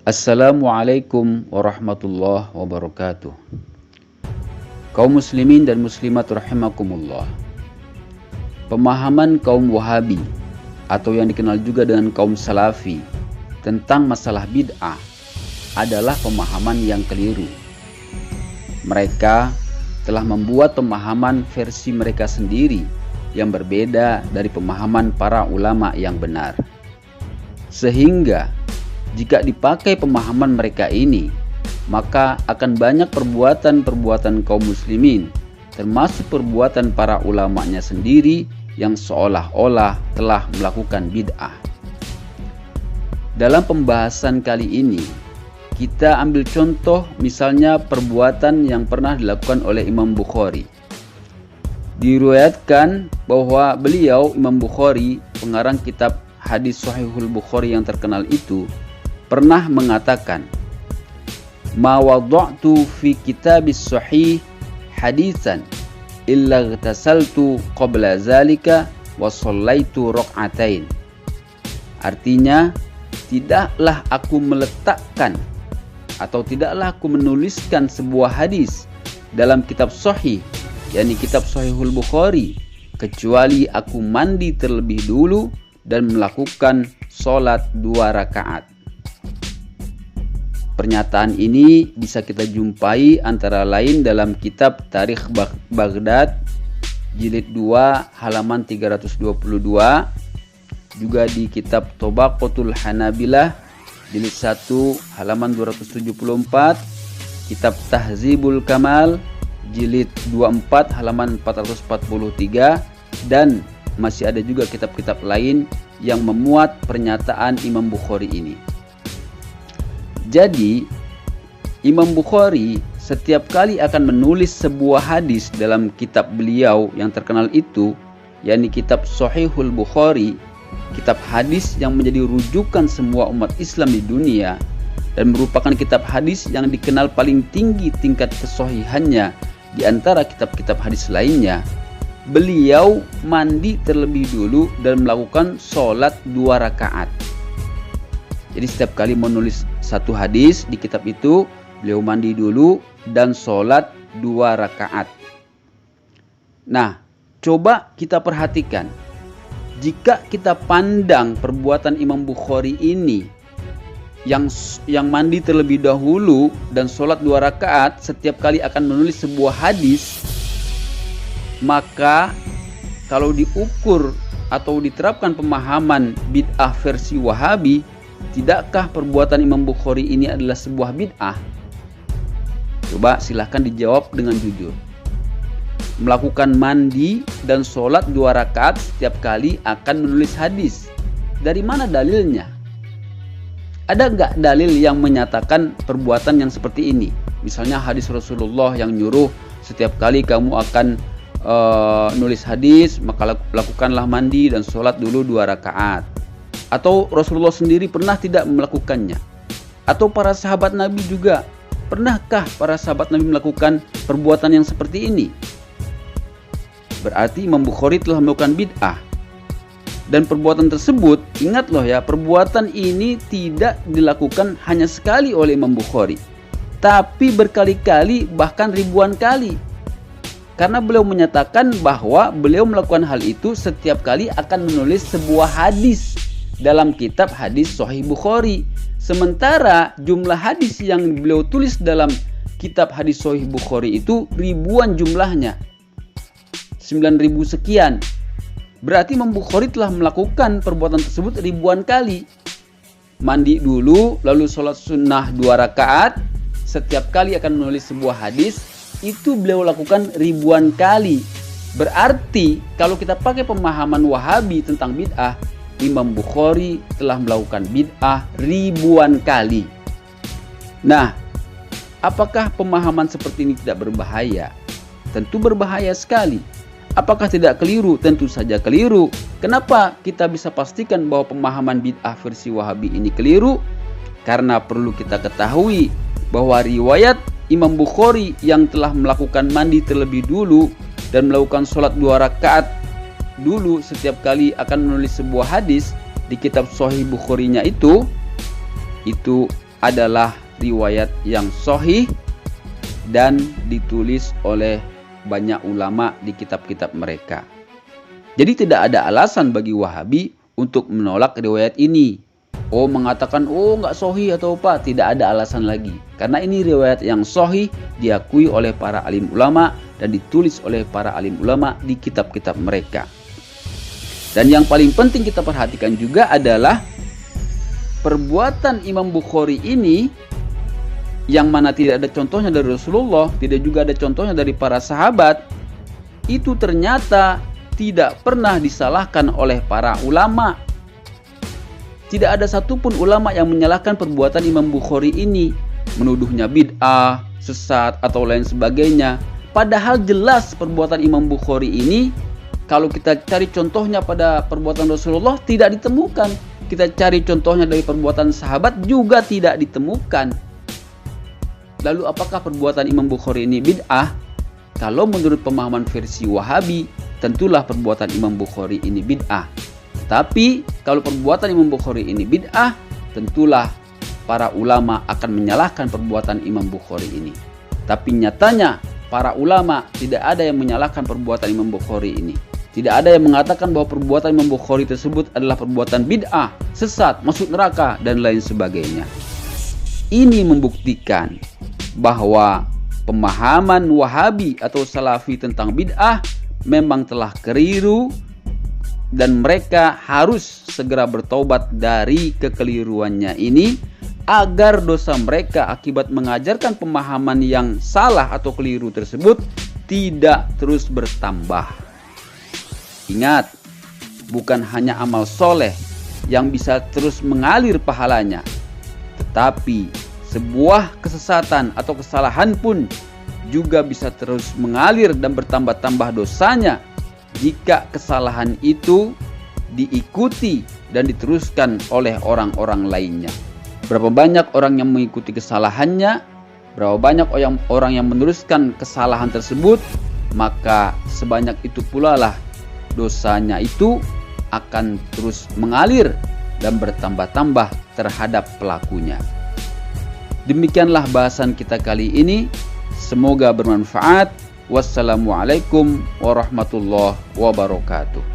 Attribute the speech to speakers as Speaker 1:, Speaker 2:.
Speaker 1: Assalamualaikum warahmatullahi wabarakatuh. Kaum muslimin dan muslimat rahimakumullah. Pemahaman kaum Wahabi atau yang dikenal juga dengan kaum Salafi tentang masalah bid'ah adalah pemahaman yang keliru. Mereka telah membuat pemahaman versi mereka sendiri yang berbeda dari pemahaman para ulama yang benar. Sehingga jika dipakai pemahaman mereka ini, maka akan banyak perbuatan-perbuatan kaum muslimin, termasuk perbuatan para ulamanya sendiri yang seolah-olah telah melakukan bid'ah. Dalam pembahasan kali ini, kita ambil contoh misalnya perbuatan yang pernah dilakukan oleh Imam Bukhari. Diriwayatkan bahwa beliau, Imam Bukhari, pengarang kitab hadis Sahihul Bukhari yang terkenal itu, pernah mengatakan, "Ma wada'tu fi kitabis sahih hadisan illa ghtasaltu qabla zalika wa shallaitu rak'atain." Artinya, tidaklah aku meletakkan atau tidaklah aku menuliskan sebuah hadis dalam kitab sahih, yakni kitab Sahihul Bukhari, kecuali aku mandi terlebih dulu dan melakukan sholat 2 rakaat. Pernyataan ini bisa kita jumpai antara lain dalam kitab Tarikh Baghdad jilid 2 halaman 322, juga di kitab Tobaqatul Hanabilah jilid 1 halaman 274, kitab Tahzibul Kamal jilid 24 halaman 443, dan masih ada juga kitab-kitab lain yang memuat pernyataan Imam Bukhari ini. Jadi, Imam Bukhari setiap kali akan menulis sebuah hadis dalam kitab beliau yang terkenal itu, yakni kitab Sahihul Bukhari, kitab hadis yang menjadi rujukan semua umat Islam di dunia dan merupakan kitab hadis yang dikenal paling tinggi tingkat kesohihannya di antara kitab-kitab hadis lainnya. Beliau mandi terlebih dulu dan melakukan sholat 2 rakaat. Jadi setiap kali menulis satu hadis di kitab itu, beliau mandi dulu dan sholat 2 rakaat. Nah, coba kita perhatikan. Jika kita pandang perbuatan Imam Bukhari ini yang mandi terlebih dahulu dan sholat 2 rakaat setiap kali akan menulis sebuah hadis, maka kalau diukur atau diterapkan pemahaman bid'ah versi Wahabi, tidakkah perbuatan Imam Bukhari ini adalah sebuah bid'ah? Coba silahkan dijawab dengan jujur. Melakukan mandi dan sholat 2 rakaat setiap kali akan menulis hadis. Dari mana dalilnya? Ada nggak dalil yang menyatakan perbuatan yang seperti ini? Misalnya hadis Rasulullah yang nyuruh setiap kali kamu akan nulis hadis, maka lakukanlah mandi dan sholat dulu 2 rakaat. Atau Rasulullah sendiri pernah tidak melakukannya? Atau para sahabat Nabi juga, pernahkah para sahabat Nabi melakukan perbuatan yang seperti ini? Berarti Imam Bukhari telah melakukan bid'ah. Dan perbuatan tersebut, ingat loh ya, perbuatan ini tidak dilakukan hanya sekali oleh Imam Bukhari, tapi berkali-kali, bahkan ribuan kali. Karena beliau menyatakan bahwa beliau melakukan hal itu setiap kali akan menulis sebuah hadis dalam kitab hadis Sahih Bukhari. Sementara jumlah hadis yang beliau tulis dalam kitab hadis Sahih Bukhari itu ribuan jumlahnya, 9.000 sekian. Berarti Imam Bukhari telah melakukan perbuatan tersebut ribuan kali. Mandi dulu, lalu sholat sunnah 2 rakaat, setiap kali akan menulis sebuah hadis, itu beliau lakukan ribuan kali. Berarti kalau kita pakai pemahaman Wahabi tentang bid'ah, Imam Bukhari telah melakukan bid'ah ribuan kali. Nah, apakah pemahaman seperti ini tidak berbahaya? Tentu berbahaya sekali. Apakah tidak keliru? Tentu saja keliru. Kenapa kita bisa pastikan bahwa pemahaman bid'ah versi Wahabi ini keliru? Karena perlu kita ketahui bahwa riwayat Imam Bukhari yang telah melakukan mandi terlebih dulu dan melakukan sholat 2 rakaat dulu setiap kali akan menulis sebuah hadis di kitab Sahih Bukharinya itu adalah riwayat yang sahih dan ditulis oleh banyak ulama di kitab-kitab mereka. Jadi tidak ada alasan bagi Wahabi untuk menolak riwayat ini. Mengatakan nggak sahih atau apa, tidak ada alasan lagi. Karena ini riwayat yang sahih, diakui oleh para alim ulama dan ditulis oleh para alim ulama di kitab-kitab mereka. Dan yang paling penting kita perhatikan juga adalah perbuatan Imam Bukhari ini, yang mana tidak ada contohnya dari Rasulullah, tidak juga ada contohnya dari para sahabat, itu ternyata tidak pernah disalahkan oleh para ulama. Tidak ada satupun ulama yang menyalahkan perbuatan Imam Bukhari ini, menuduhnya bid'ah, sesat, atau lain sebagainya. Padahal jelas perbuatan Imam Bukhari ini, kalau kita cari contohnya pada perbuatan Rasulullah, tidak ditemukan. Kita cari contohnya dari perbuatan sahabat, juga tidak ditemukan. Lalu apakah perbuatan Imam Bukhari ini bid'ah? Kalau menurut pemahaman versi Wahabi, tentulah perbuatan Imam Bukhari ini bid'ah. Tapi kalau perbuatan Imam Bukhari ini bid'ah, tentulah para ulama akan menyalahkan perbuatan Imam Bukhari ini. Tapi nyatanya para ulama tidak ada yang menyalahkan perbuatan Imam Bukhari ini. Tidak ada yang mengatakan bahwa perbuatan Imam Bukhari tersebut adalah perbuatan bid'ah, sesat, masuk neraka, dan lain sebagainya. Ini membuktikan bahwa pemahaman Wahabi atau Salafi tentang bid'ah memang telah keliru, dan mereka harus segera bertobat dari kekeliruannya ini agar dosa mereka akibat mengajarkan pemahaman yang salah atau keliru tersebut tidak terus bertambah. Ingat, bukan hanya amal soleh yang bisa terus mengalir pahalanya, tetapi sebuah kesesatan atau kesalahan pun juga bisa terus mengalir dan bertambah-tambah dosanya jika kesalahan itu diikuti dan diteruskan oleh orang-orang lainnya. Berapa banyak orang yang mengikuti kesalahannya, berapa banyak orang yang meneruskan kesalahan tersebut, maka sebanyak itu pula lah dosanya itu akan terus mengalir dan bertambah-tambah terhadap pelakunya. Demikianlah bahasan kita kali ini. Semoga bermanfaat. Wassalamualaikum warahmatullahi wabarakatuh.